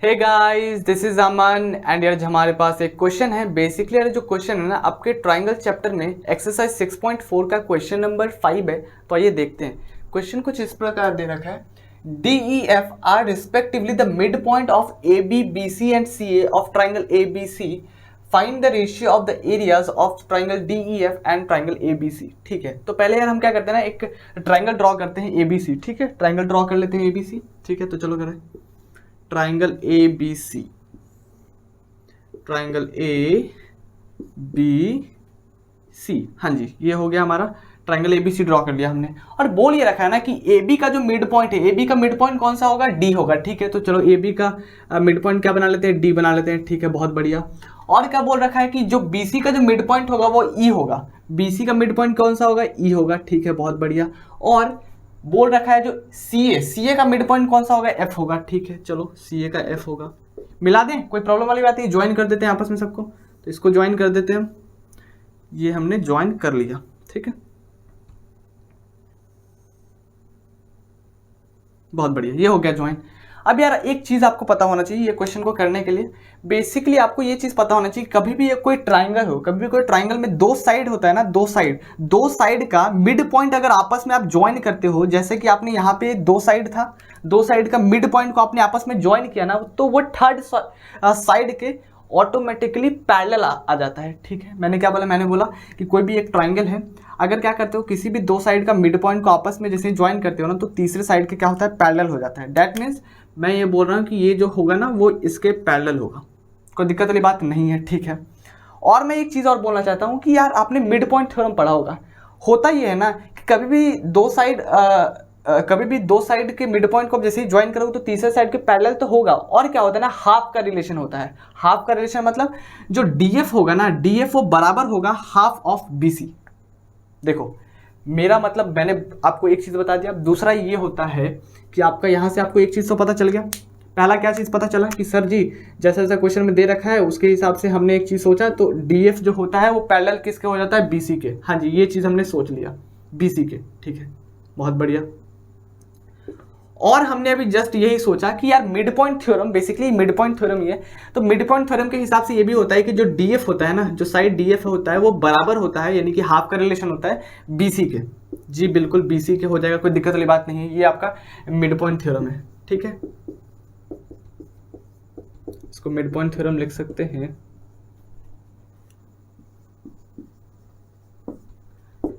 Hey guys, this is Aman and यार हमारे पास एक क्वेश्चन है। बेसिकली यार जो क्वेश्चन है ना आपके ट्राइंगल चैप्टर में एक्सरसाइज 6.4 का क्वेश्चन नंबर 5 है। तो आइए देखते हैं। क्वेश्चन कुछ इस प्रकार दे रखा है, D E F are respectively the mid point of A B B C and C A of triangle A B C. Find the ratio of the areas of triangle D E F and triangle A B C. ठीक है, तो पहले यार हम क्या करते हैं ना, एक ट्राइंगल ड्रॉ करते हैं ए बी सी। ठीक है, ट्राइंगल ड्रॉ कर लेते हैं ए बी सी। ठीक है, तो चलो करें triangle A B C, triangle A B C. हाँ जी, ये हो गया हमारा triangle A B C draw कर लिया हमने। और बोल ये रखा है ना कि ए बी का जो मिड पॉइंट है, ए बी का मिड पॉइंट कौन सा होगा, डी होगा। ठीक है, तो चलो ए बी का मिड पॉइंट क्या बना लेते हैं, डी बना लेते हैं। ठीक है, बहुत बढ़िया। और क्या बोल रखा है कि जो बी सी का जो मिड पॉइंट होगा वो ई होगा। बी सी का मिड पॉइंट कौन सा होगा, ई होगा। ठीक है, बहुत बढ़िया। और बोल रखा है जो सी ए का मिड पॉइंट कौन सा होगा, एफ होगा। ठीक है, चलो सी ए का एफ होगा। मिला दें, कोई प्रॉब्लम वाली बात नहीं, ज्वाइन कर देते हैं आपस में सबको। तो इसको ज्वाइन कर देते हैं हम, ये हमने ज्वाइन कर लिया। ठीक है, बहुत बढ़िया, ये हो गया ज्वाइन। अब यार एक चीज आपको पता होना चाहिए ये क्वेश्चन को करने के लिए। बेसिकली आपको ये चीज पता होना चाहिए, कभी भी ये कोई ट्राइंगल हो, कभी भी कोई ट्राइंगल में दो साइड होता है ना, दो साइड का मिड पॉइंट अगर आपस में आप ज्वाइन करते हो, जैसे कि आपने यहाँ पे दो साइड था, दो साइड का मिड पॉइंट को आपने आपस में ज्वाइन किया ना, तो वो थर्ड साइड के ऑटोमेटिकली पैरेलल आ जाता है। ठीक है, मैंने क्या बोला, मैंने बोला कि कोई भी एक ट्राइंगल है, अगर क्या करते हो किसी भी दो साइड का मिड पॉइंट को आपस में जैसे ज्वाइन करते हो ना, तो तीसरे साइड के क्या होता है, पैरेलल हो जाता है। दैट मीन्स मैं ये बोल रहा हूँ कि ये जो होगा ना वो इसके पैरेलल होगा, कोई दिक्कत वाली बात नहीं है। ठीक है, और मैं एक चीज़ और बोलना चाहता हूँ कि यार आपने मिड पॉइंट थ्योरम पढ़ा होगा। होता ये है ना कि कभी भी दो साइड के मिड पॉइंट को जैसे ही ज्वाइन करोगे तो तीसरे साइड के पैरेलल तो होगा। और क्या होता है ना, हाफ का रिलेशन होता है। हाफ का रिलेशन मतलब जो डी एफ होगा ना, डी एफ वो बराबर होगा हाफ ऑफ बी सी। देखो मेरा मतलब, मैंने आपको एक चीज़ बता दिया। दूसरा ये होता है कि आपका यहाँ से आपको एक चीज़ तो पता चल गया। पहला क्या चीज़ पता चला कि सर जी जैसा जैसा क्वेश्चन में दे रखा है उसके हिसाब से हमने एक चीज़ सोचा, तो डी एफ जो होता है वो पैरेलल किसके हो जाता है, बी सी के। हाँ जी, ये चीज़ हमने सोच लिया, बी सी के। ठीक है, बहुत बढ़िया। और हमने अभी जस्ट यही सोचा कि यार mid point theorem, basically mid point theorem ये, तो मिड पॉइंट थ्योरम के हिसाब से ये भी होता है कि जो डीएफ होता है ना, जो साइड डीएफ होता है वो बराबर होता है, यानी कि हाफ का रिलेशन होता है बीसी के। जी बिल्कुल, बीसी के हो जाएगा, कोई दिक्कत वाली बात नहीं है। ये आपका मिड पॉइंट थ्योरम है। ठीक है, इसको मिड पॉइंट थ्योरम लिख सकते हैं।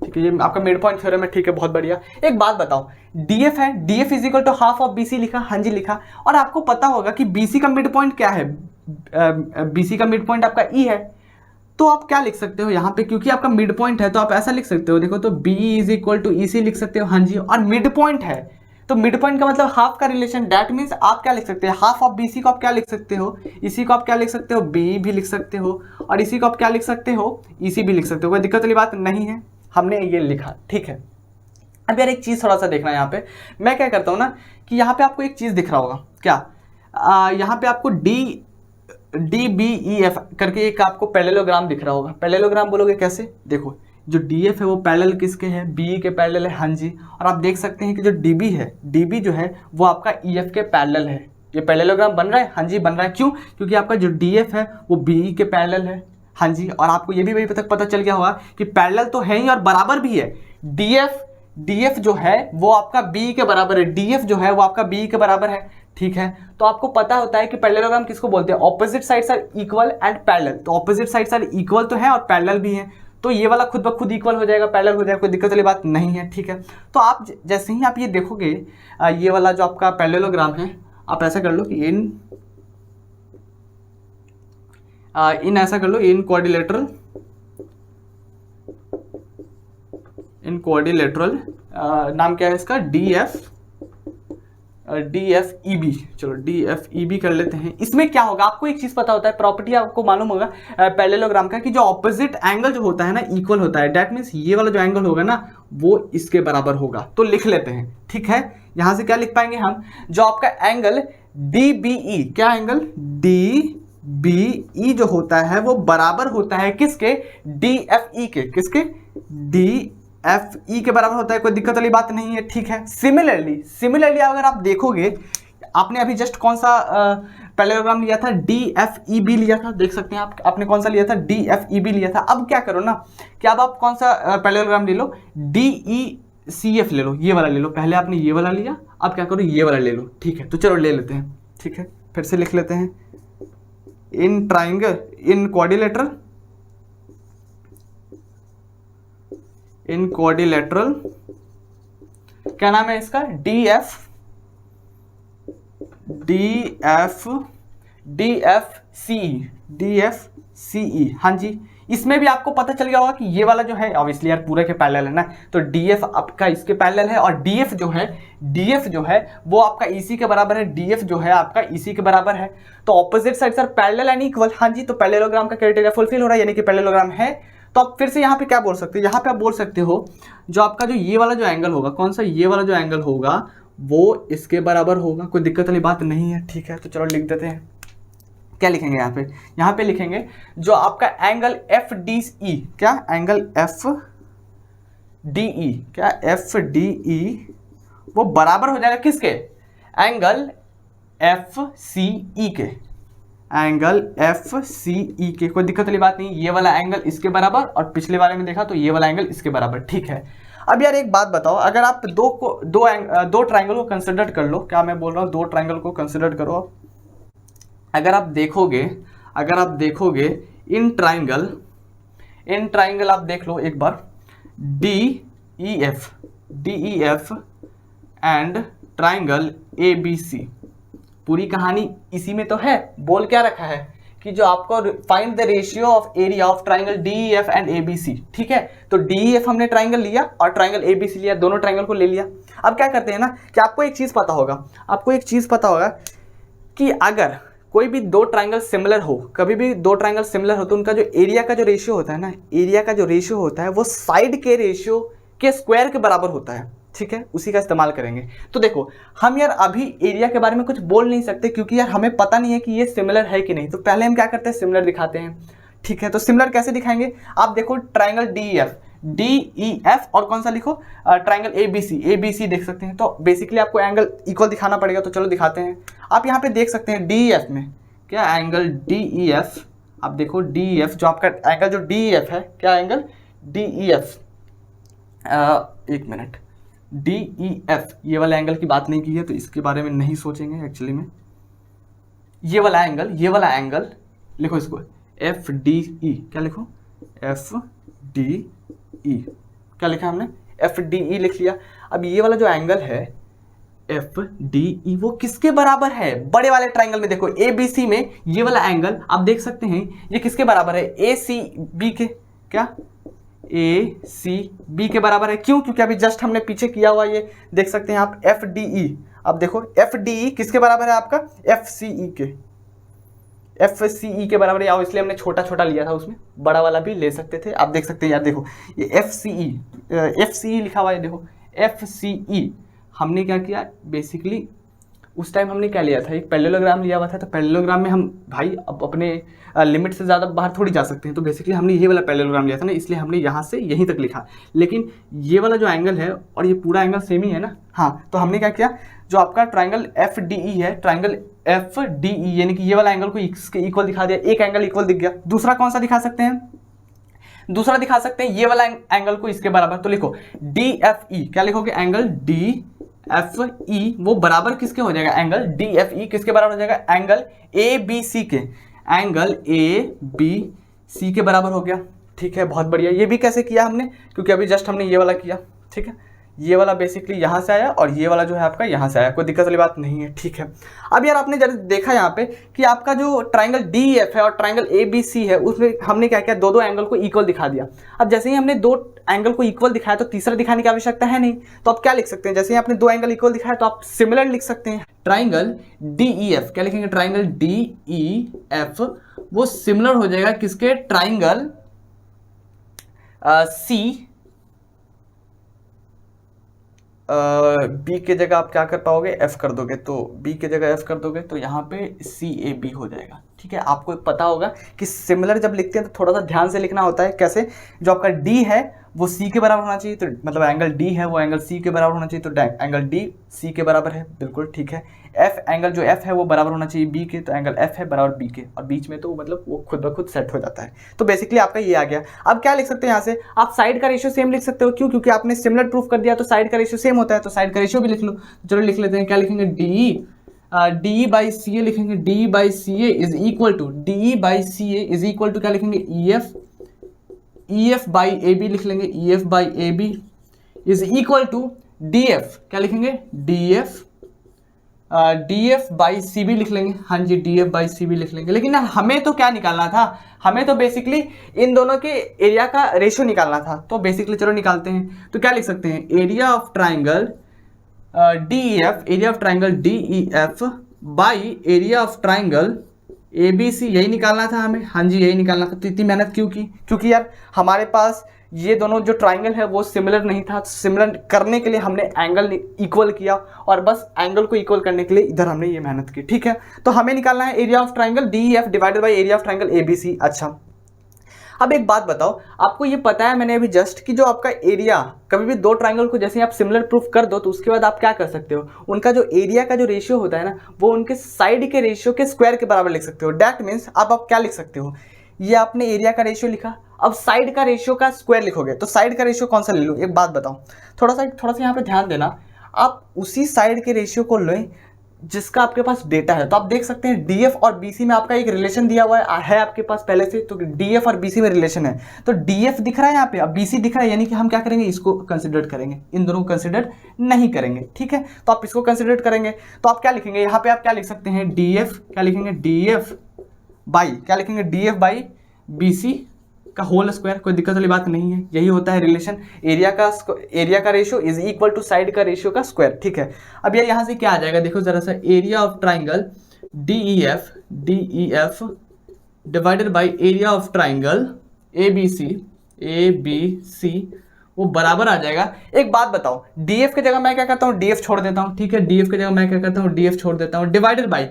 ठीक है, ये आपका मिड पॉइंट थ्योरम है। ठीक है, बहुत बढ़िया। एक बात बताओ, डीएफ है, DF is equal to half of BC लिखा। हाँ जी लिखा। और आपको पता होगा कि बीसी का मिड पॉइंट क्या है, बीसी का मिड पॉइंट आपका ई है। तो आप क्या लिख सकते हो यहाँ पे, क्योंकि आपका मिड पॉइंट है तो आप ऐसा लिख सकते हो, देखो तो बी इज इक्वल टू ई सी लिख सकते हो। हाँ जी, और मिड पॉइंट है तो मिड पॉइंट का मतलब हाफ का रिलेशन। दैट मीन्स आप क्या लिख सकते हैं, हाफ ऑफ बीसी को आप क्या लिख सकते हो, इसी को आप क्या लिख सकते हो, बी भी लिख सकते हो, और इसी को आप क्या लिख सकते हो, इसी भी लिख सकते हो। कोई दिक्कत वाली बात नहीं है, हमने ये लिखा। ठीक है, अब यार एक चीज़ थोड़ा सा देखना है यहाँ पे। मैं क्या करता हूँ ना कि यहाँ पे आपको एक चीज़ दिख रहा होगा क्या, यहाँ पे आपको डी बी ई एफ करके एक आपको पैरेललोग्राम दिख रहा होगा। पैरेललोग्राम बोलोगे कैसे, देखो जो डी एफ है वो पैरेलल किसके है, बी के पैरेलल है। हाँ जी, और आप देख सकते हैं कि जो डी बी है, डी बी जो है वो आपका ई एफ के पैरेलल है। ये पैरेललोग्राम बन रहा है। हाँ जी, बन रहा है। क्यों, क्योंकि आपका जो डी एफ है वो बी के पैरेलल है। हाँ जी, और आपको ये भी वही पता चल गया होगा कि पैरेलल तो है ही और बराबर भी है। डीएफ जो है वो आपका बी के बराबर है, डीएफ जो है वो आपका बी के बराबर है। ठीक है, तो आपको पता होता है कि पैरेललोग्राम किसको बोलते हैं, opposite sides are equal and parallel. तो ऑपोजिट साइड्स आर इक्वल तो है और पैरेलल भी है, तो ये वाला खुद ब खुद इक्वल हो जाएगा, पैरेलल हो जाएगा, कोई दिक्कत वाली बात नहीं है। ठीक है, तो आप जैसे ही आप ये देखोगे, ये वाला जो आपका पैरेललोग्राम है, आप ऐसा कर लो कि इन ऐसा कर लो, इन कोऑर्डिलेटरल नाम क्या है इसका, डी एफ ई बी। चलो डी एफ ई बी कर लेते हैं। इसमें क्या होगा, आपको एक चीज पता होता है, प्रॉपर्टी आपको मालूम होगा पैरेललोग्राम का, कि जो ऑपोजिट एंगल जो होता है ना इक्वल होता है। दैट मीन्स ये वाला जो एंगल होगा ना वो इसके बराबर होगा। तो लिख लेते हैं। ठीक है, यहां से क्या लिख पाएंगे हम, जो आपका एंगल डी बी ई, क्या एंगल डी बी ई जो होता है वो बराबर होता है किसके, डी एफ ई के। किसके, डी एफ ई के बराबर होता है, कोई दिक्कत वाली बात नहीं है। ठीक है, सिमिलरली अगर आप देखोगे, आपने अभी जस्ट कौन सा पैरेललोग्राम लिया था, DFEB लिया था, देख सकते हैं आप, आपने कौन सा लिया था, DFEB लिया था। अब क्या करो ना कि अब आप कौन सा पैरेललोग्राम ले लो, DECF ले लो, ये वाला ले लो। पहले आपने ये वाला लिया, अब क्या करो ये वाला ले लो, ठीक है। तो चलो ले लेते हैं, ठीक है, फिर से लिख लेते हैं। इन ट्राइंगल, इन क्वाड्रिलेटरल क्या नाम है इसका, DFCE। हाँ जी, इसमें भी आपको पता चल गया होगा कि ये वाला जो है ऑब्वियसली यार पूरे के पैरेलल है ना, तो DF आपका इसके पैरेलल है, और DF जो है वो आपका EC के बराबर है, DF जो है आपका EC के बराबर है। तो opposite side sir parallel and equal, हाँ जी, तो पैरेललोग्राम का क्राइटेरिया फुलफिल हो रहा है, यानी कि पैरेललोग्राम है। तो आप फिर से यहाँ पे क्या बोल सकते हो, यहाँ पे आप बोल सकते हो जो आपका जो ये वाला जो एंगल होगा, कौन सा, ये वाला जो एंगल होगा वो इसके बराबर होगा। कोई दिक्कत वाली बात नहीं है, ठीक है। तो चलो लिख देते हैं, क्या लिखेंगे यहाँ पे लिखेंगे जो आपका एंगल FDE, क्या एंगल FDE, क्या FDE वो बराबर हो जाएगा किसके, एंगल FCE के, एंगल FCE के। कोई दिक्कत वाली बात नहीं, ये वाला एंगल इसके बराबर, और पिछले वाले में देखा तो ये वाला एंगल इसके बराबर, ठीक है। अब यार एक बात बताओ, अगर आप दो ट्राइंगल को कंसिडर कर लो, क्या मैं बोल रहा हूँ, दो ट्राइंगल को कंसिडर करो। अगर आप देखोगे इन ट्राइंगल आप देख लो एक बार, DEF एंड ट्राइंगल ABC, पूरी कहानी इसी में तो है। बोल क्या रखा है कि जो आपको find the ratio of area of triangle DEF and ABC, ठीक है। तो DEF हमने ट्राइंगल लिया और ट्राइंगल ABC लिया, दोनों ट्राइंगल को ले लिया। अब क्या करते हैं ना कि आपको एक चीज़ पता होगा कि अगर कोई भी दो ट्राइंगल सिमिलर हो, कभी भी दो ट्राइंगल सिमिलर हो, तो उनका जो एरिया का जो रेशियो होता है ना, एरिया का जो रेशियो होता है वो साइड के रेशियो के स्क्वायर के बराबर होता है, ठीक है। उसी का इस्तेमाल करेंगे। तो देखो हम यार अभी एरिया के बारे में कुछ बोल नहीं सकते, क्योंकि यार हमें पता नहीं है कि ये सिमिलर है कि नहीं। तो पहले हम क्या करते हैं, सिमिलर दिखाते हैं, ठीक है। तो सिमिलर कैसे दिखाएंगे, आप देखो ट्राइंगल DEF और कौन सा लिखो, ट्राइंगल ABC देख सकते हैं। तो बेसिकली आपको एंगल इक्वल दिखाना पड़ेगा, तो चलो दिखाते हैं। आप यहाँ पे देख सकते हैं DEF में, क्या एंगल DEF, आप देखो DEF जो आपका एंगल जो DEF है, क्या एंगल DEF, एक मिनट, DEF ये वाला एंगल की बात नहीं की है, तो इसके बारे में नहीं सोचेंगे एक्चुअली में। ये वाला एंगल लिखो इसको FDE, क्या लिखो FDE, क्या लिखा हमने, FDE लिख लिया। अब ये वाला जो एंगल है FDE वो किसके बराबर है, बड़े वाले ट्राइंगल में देखो ABC में ये वाला एंगल आप देख सकते हैं ये किसके बराबर है, ACB के, क्या ACB के बराबर है। क्यों, क्योंकि अभी जस्ट हमने पीछे किया हुआ, ये देख सकते हैं आप FDE। अब देखो FDE किसके बराबर है आपका, FCE के बराबर है, या इसलिए हमने छोटा छोटा लिया था, उसमें बड़ा वाला भी ले सकते थे। आप देख सकते हैं यार, देखो ये FCE लिखा हुआ है, देखो FCE। हमने क्या किया बेसिकली, उस टाइम हमने क्या लिया था, एक पैरेललोग्राम लिया हुआ था। तो पैरेललोग्राम में हम भाई अब अपने लिमिट से ज़्यादा बाहर थोड़ी जा सकते हैं, तो बेसिकली हमने ये वाला पैरेललोग्राम लिया था ना, इसलिए हमने यहाँ से यहीं तक लिखा। लेकिन ये वाला जो एंगल है और ये पूरा एंगल सेम ही है ना, हाँ। तो हमने क्या किया, जो आपका ट्राइंगल FDE है, ट्राइंगल FDE यानी कि ये वाला एंगल को इसके इक्वल दिखा दिया, एक एंगल इक्वल दिख गया। दूसरा कौन सा दिखा सकते हैं, दूसरा दिखा सकते हैं ये वाला एंगल को इसके बराबर। तो लिखो DFE, क्या लिखोगे, एंगल DFE वो बराबर किसके हो जाएगा, एंगल DFE किसके बराबर हो जाएगा, एंगल ABC के, एंगल ABC के बराबर हो गया, ठीक है। बहुत बढ़िया। ये भी कैसे किया हमने, क्योंकि अभी जस्ट हमने ये वाला किया, ठीक है। ये वाला बेसिकली यहाँ से आया और ये वाला जो है आपका यहाँ से आया, कोई दिक्कत वाली बात नहीं है, ठीक है। अब यार आपने जब देखा यहाँ पे कि आपका जो ट्राइंगल DEF है और ट्राइंगल ABC है, उसमें हमने क्या किया, दो एंगल को इक्वल दिखा दिया। अब जैसे ही हमने दो एंगल को इक्वल दिखाया तो तीसरा दिखाने की आवश्यकता है नहीं, तो आप क्या लिख सकते हैं, जैसे ही आपने दो एंगल इक्वल दिखाया तो आप सिमिलर लिख सकते हैं। ट्राइंगल DEF, क्या लिखेंगे, ट्राइंगल DEF वो सिमिलर हो जाएगा किसके, ट्राइंगल B के जगह आप क्या कर पाओगे, F कर दोगे, तो B के जगह F कर दोगे तो यहाँ पे CAB हो जाएगा, ठीक है। आपको पता होगा कि सिमिलर जब लिखते हैं तो थोड़ा सा ध्यान से लिखना होता है। कैसे, जो आपका D है वो C के बराबर होना चाहिए, तो मतलब एंगल D है वो एंगल C के बराबर होना चाहिए, तो एंगल D C के बराबर है, बिल्कुल ठीक है। एफ एंगल जो एफ है वो बराबर होना चाहिए बी के, तो एंगल एफ है बराबर बी के, और बीच में तो मतलब वो खुद ब खुद सेट हो जाता है। तो बेसिकली आपका ये आ गया। अब क्या लिख सकते हैं यहाँ से, आप साइड का रेशियो सेम लिख सकते हो, क्यों? क्योंकि आपने सिमिलर प्रूफ कर दिया तो साइड का रेशियो सेम होता है, तो साइड का रेशियो भी लिख लो। चलो लिख लेते हैं, क्या लिखेंगे, डी बाई सी ए लिखेंगे, D by C A is equal to, D by C A is equal to क्या लिखेंगे, E F by A B लिख लेंगे, E F by A B is equal to D F, क्या लिखेंगे, D F by C B लिख लेंगे। हाँ जी, D F by C B लिख लेंगे। लेकिन हमें तो क्या निकालना था, हमें तो बेसिकली इन दोनों के एरिया का रेशियो निकालना था। तो बेसिकली चलो निकालते हैं। तो क्या लिख सकते हैं, area of triangle D E F, area of triangle D E F by area of triangle A B C, यही निकालना था हमें। हाँ जी, यही निकालना था। तो इतनी मेहनत क्यों की? क्योंकि यार हमारे पास ये दोनों जो ट्राइंगल है वो सिमिलर नहीं था। सिमिलर करने के लिए हमने एंगल इक्वल किया, और बस एंगल को इक्वल करने के लिए इधर हमने ये मेहनत की। ठीक है, तो हमें निकालना है area of triangle D F divided by area of triangle A B C. अच्छा, अब एक बात बताओ, आपको ये पता है मैंने अभी जस्ट कि जो आपका एरिया, कभी भी दो ट्राइंगल को जैसे आप सिमिलर प्रूफ कर दो तो उसके बाद आप क्या कर सकते हो, उनका जो एरिया का जो रेशियो होता है ना, वो उनके साइड के रेशियो के स्क्वायर के बराबर लिख सकते हो। दैट मीन्स अब आप क्या लिख सकते हो, ये आपने एरिया का रेशियो लिखा, अब साइड का रेशियो का स्क्वायर लिखोगे, तो साइड का रेशियो कौन सा ले लो? एक बात बताओ, थोड़ा सा यहाँ पे ध्यान देना, आप उसी साइड के रेशियो को लें जिसका आपके पास डेटा है। तो आप देख सकते हैं डीएफ और बीसी में आपका एक रिलेशन दिया हुआ है आपके पास पहले से, तो डीएफ और बीसी में रिलेशन है। तो डीएफ दिख रहा है यहाँ पे, अब बीसी दिख रहा है, यानी कि हम क्या करेंगे, इसको कंसिडर करेंगे, इन दोनों को कंसिडर नहीं करेंगे। ठीक है, तो आप इसको कंसिडर करेंगे, तो आप क्या लिखेंगे यहाँ पे, आप क्या लिख सकते हैं, डीएफ, क्या लिखेंगे, डीएफ बाई, क्या लिखेंगे, डीएफ बाई बीसी का होल स्क्वायर। कोई दिक्कत वाली बात नहीं है, यही होता है रिलेशन, एरिया का ratio is equal to side का रेशियो का स्क्वायर। ठीक है, अब यार यहाँ से क्या आ जाएगा, देखो जरा सा, area of triangle D E F divided by area of triangle A B C, वो बराबर आ जाएगा। एक बात बताओ, डीएफ की जगह मैं क्या करता हूँ, डीएफ छोड़ देता हूँ। ठीक है, डीएफ की जगह मैं क्या करता हूँ, डीएफ छोड़ देता हूँ, डिवाइडेड बाई,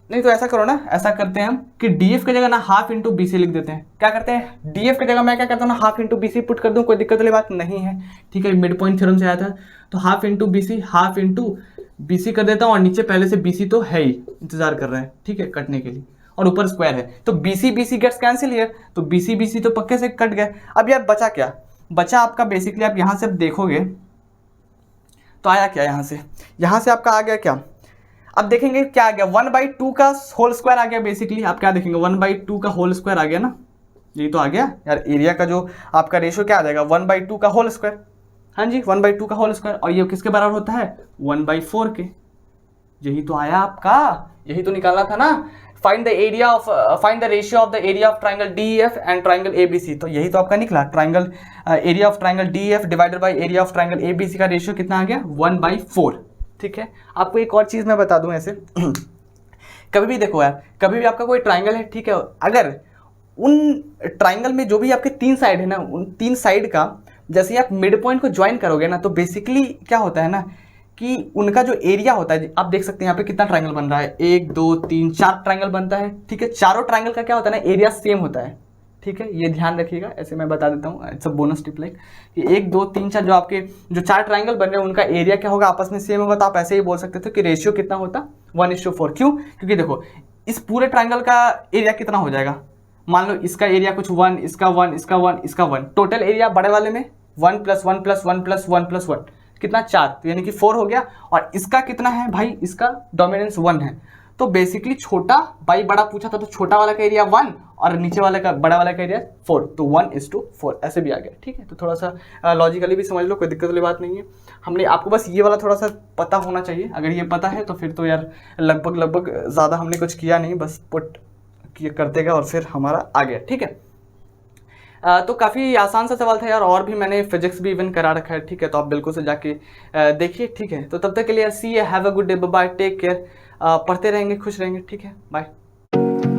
नहीं तो ऐसा करो ना, ऐसा करते हैं हम कि डीएफ की जगह ना हाफ इंटू बीसी लिख देते हैं। क्या करते हैं, डीएफ की जगह मैं क्या करता हूँ ना, हाफ इंटू बीसी पुट कर दूँ, कोई दिक्कत वाली बात नहीं है। ठीक है, मिड पॉइंट थ्योरम से आया था, तो हाफ इंटू बीसी कर देता हूँ, और नीचे पहले से बीसी तो है ही, इंतजार कर रहे हैं, ठीक है, कटने के लिए, और ऊपर स्क्वायर है, तो बीसी गेट्स कैंसिल हियर, तो बीसी तो पक्के से कट गए। अब यार बचा क्या, बचा आपका बेसिकली, आप यहाँ से देखोगे तो आया क्या, यहाँ से आपका आ गया क्या, अब देखेंगे क्या आ गया, 1/2 का होल स्क्वायर आ गया। बेसिकली आप क्या देखेंगे, 1/2 का होल स्क्वायर आ गया ना, यही तो आ गया यार। एरिया का जो आपका रेशियो क्या आ जाएगा, 1/2 का होल स्क्वायर। हाँ जी, 1/2 का होल स्क्वायर, और ये किसके बराबर होता है, 1/4 के। यही तो आया आपका, यही तो निकालना था ना, find the ratio of the area of triangle DF and triangle ABC. तो यही तो आपका निकला, triangle area of triangle DF divided by area of triangle ABC का रेशियो कितना आ गया, 1/4। ठीक है, आपको एक और चीज़ मैं बता दूं ऐसे कभी भी देखो यार, कभी भी आपका कोई ट्राइंगल है, ठीक है, अगर उन ट्राइंगल में जो भी आपके 3 साइड है ना, उन 3 साइड का जैसे ही आप मिड पॉइंट को ज्वाइन करोगे ना, तो बेसिकली क्या होता है ना कि उनका जो एरिया होता है, आप देख सकते हैं यहाँ पे कितना ट्राइंगल बन रहा है, 1 2 3 4 ट्राइंगल बनता है। ठीक है, चारों ट्राइंगल का क्या होता है ना, एरिया सेम होता है। ठीक है, ये ध्यान रखिएगा, ऐसे मैं बता देता हूँ, it's a bonus tip like कि 1 2 3 4 जो आपके जो 4 ट्राइंगल बन रहे हैं उनका एरिया क्या होगा, आपस में सेम होगा। तो आप ऐसे ही बोल सकते थे कि रेशियो कितना होता, 1:4। क्यों? क्योंकि देखो इस पूरे ट्राइंगल का एरिया कितना हो जाएगा, मान लो इसका एरिया कुछ 1, इसका 1, इसका 1, इसका 1, टोटल एरिया बड़े वाले में 1 + 1 + 1 + 1 + 1 कितना, 4, तो यानी कि 4 हो गया। और इसका कितना है भाई, इसका डोमिनेंस 1 है। तो बेसिकली छोटा बाई बड़ा पूछा था, तो छोटा वाला का एरिया 1 और नीचे वाले का बड़ा वाला का एरिया 4, तो 1:4 ऐसे भी आ गया। ठीक है, तो थोड़ा सा लॉजिकली भी समझ लो, कोई दिक्कत वाली बात नहीं है। हमने आपको बस ये वाला थोड़ा सा पता होना चाहिए, अगर ये पता है तो फिर तो यार लगभग ज़्यादा हमने कुछ किया नहीं, बस पुट करते गए और फिर हमारा आ गया। ठीक है, तो काफ़ी आसान सा सवाल था यार, और भी मैंने फिजिक्स भी इवन करा रखा है। ठीक है, तो आप बिल्कुल से जाके देखिए। ठीक है, तो तब तक के लिए see have a good day, bye, take care. पढ़ते रहेंगे, खुश रहेंगे। ठीक है, बाय।